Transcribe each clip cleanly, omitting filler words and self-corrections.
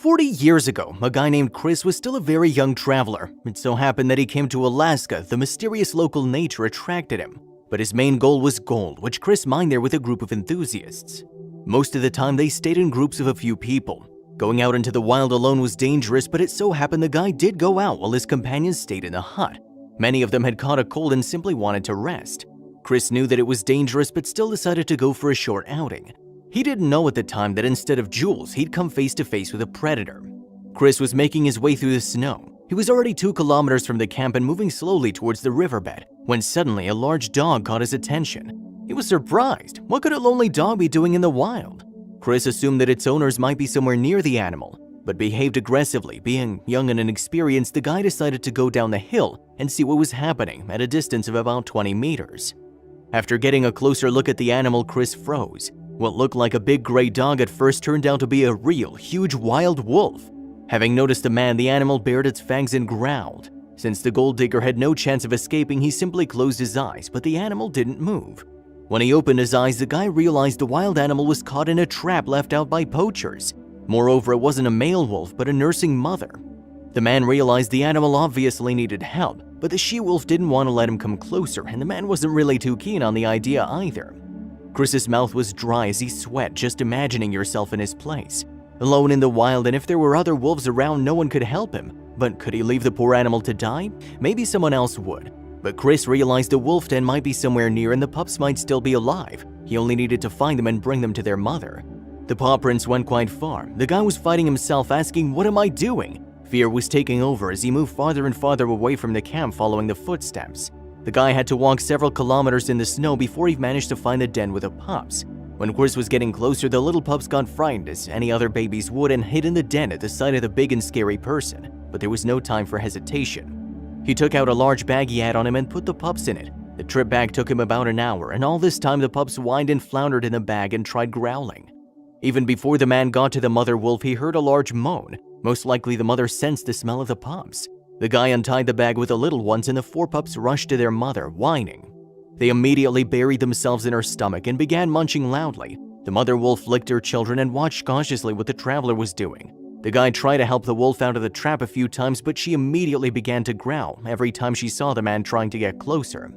40 years ago, a guy named Chris was still a very young traveler. It so happened that he came to Alaska. The mysterious local nature attracted him. But his main goal was gold, which Chris mined there with a group of enthusiasts. Most of the time, they stayed in groups of a few people. Going out into the wild alone was dangerous, but it so happened the guy did go out while his companions stayed in the hut. Many of them had caught a cold and simply wanted to rest. Chris knew that it was dangerous, but still decided to go for a short outing. He didn't know at the time that instead of jewels, he'd come face to face with a predator. Chris was making his way through the snow. He was already 2 kilometers from the camp and moving slowly towards the riverbed, when suddenly a large dog caught his attention. He was surprised. What could a lonely dog be doing in the wild? Chris assumed that its owners might be somewhere near the animal, but behaved aggressively. Being young and inexperienced, the guy decided to go down the hill and see what was happening at a distance of about 20 meters. After getting a closer look at the animal, Chris froze. What looked like a big gray dog at first turned out to be a real, huge wild wolf. Having noticed the man, the animal bared its fangs and growled. Since the gold digger had no chance of escaping, he simply closed his eyes, but the animal didn't move. When he opened his eyes, the guy realized the wild animal was caught in a trap left out by poachers. Moreover, it wasn't a male wolf, but a nursing mother. The man realized the animal obviously needed help, but the she-wolf didn't want to let him come closer, and the man wasn't really too keen on the idea either. Chris's mouth was dry as he sweat just imagining yourself in his place. Alone in the wild, and if there were other wolves around, no one could help him. But could he leave the poor animal to die? Maybe someone else would. But Chris realized the wolf den might be somewhere near and the pups might still be alive. He only needed to find them and bring them to their mother. The paw prints went quite far. The guy was fighting himself, asking, "What am I doing?" Fear was taking over as he moved farther and farther away from the camp following the footsteps. The guy had to walk several kilometers in the snow before he managed to find the den with the pups. When Chris was getting closer, the little pups got frightened as any other babies would and hid in the den at the sight of the big and scary person. But there was no time for hesitation. He took out a large bag he had on him and put the pups in it. The trip bag took him about an hour, and all this time the pups whined and floundered in the bag and tried growling. Even before the man got to the mother wolf, he heard a large moan. Most likely the mother sensed the smell of the pups. The guy untied the bag with the little ones and the 4 pups rushed to their mother, whining. They immediately buried themselves in her stomach and began munching loudly. The mother wolf licked her children and watched cautiously what the traveler was doing. The guy tried to help the wolf out of the trap a few times, but she immediately began to growl every time she saw the man trying to get closer.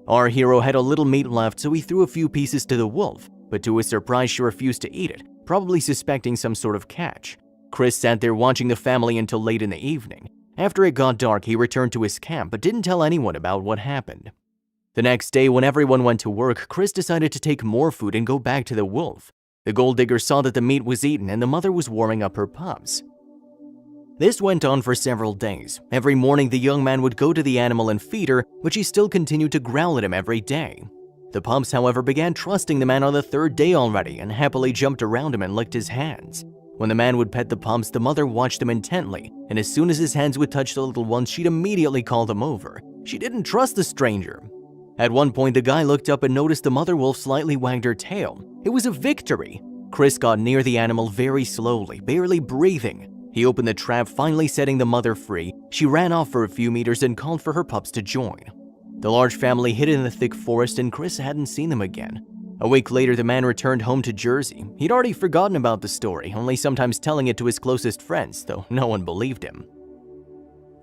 Our hero had a little meat left, so he threw a few pieces to the wolf, but to his surprise she refused to eat it, probably suspecting some sort of catch. Chris sat there watching the family until late in the evening. After it got dark, he returned to his camp but didn't tell anyone about what happened. The next day, when everyone went to work, Chris decided to take more food and go back to the wolf. The gold digger saw that the meat was eaten and the mother was warming up her pups. This went on for several days. Every morning, the young man would go to the animal and feed her, but she still continued to growl at him every day. The pups, however, began trusting the man on the 3rd day already and happily jumped around him and licked his hands. When the man would pet the pups, the mother watched them intently, and as soon as his hands would touch the little ones, she'd immediately call them over. She didn't trust the stranger. At one point, the guy looked up and noticed the mother wolf slightly wagged her tail. It was a victory. Chris got near the animal very slowly, barely breathing. He opened the trap, finally setting the mother free. She ran off for a few meters and called for her pups to join. The large family hid in the thick forest and Chris hadn't seen them again. A week later, the man returned home to Jersey. He'd already forgotten about the story, only sometimes telling it to his closest friends, though no one believed him.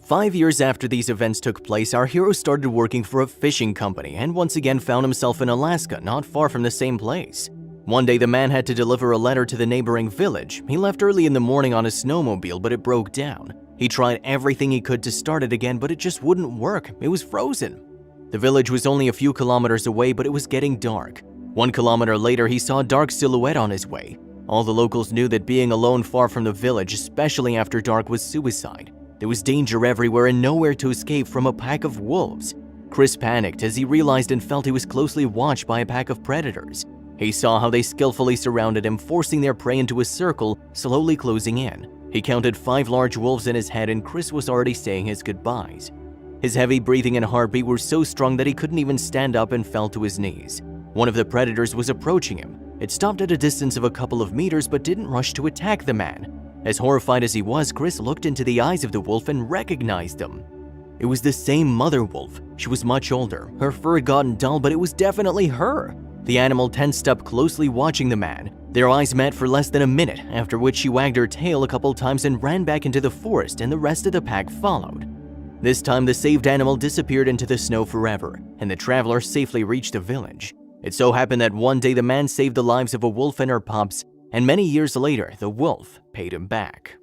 5 years after these events took place, our hero started working for a fishing company and once again found himself in Alaska, not far from the same place. One day, the man had to deliver a letter to the neighboring village. He left early in the morning on a snowmobile, but it broke down. He tried everything he could to start it again, but it just wouldn't work. It was frozen. The village was only a few kilometers away, but it was getting dark. 1 kilometer later, he saw a dark silhouette on his way. All the locals knew that being alone far from the village, especially after dark, was suicide. There was danger everywhere and nowhere to escape from a pack of wolves. Chris panicked as he realized and felt he was closely watched by a pack of predators. He saw how they skillfully surrounded him, forcing their prey into a circle, slowly closing in. He counted 5 large wolves in his head and Chris was already saying his goodbyes. His heavy breathing and heartbeat were so strong that he couldn't even stand up and fell to his knees. One of the predators was approaching him. It stopped at a distance of a couple of meters but didn't rush to attack the man. As horrified as he was, Chris looked into the eyes of the wolf and recognized them. It was the same mother wolf. She was much older. Her fur had gotten dull, but it was definitely her. The animal tensed up, closely watching the man. Their eyes met for less than a minute, after which she wagged her tail a couple times and ran back into the forest, and the rest of the pack followed. This time, the saved animal disappeared into the snow forever, and the traveler safely reached the village. It so happened that one day the man saved the lives of a wolf and her pups, and many years later, the wolf paid him back.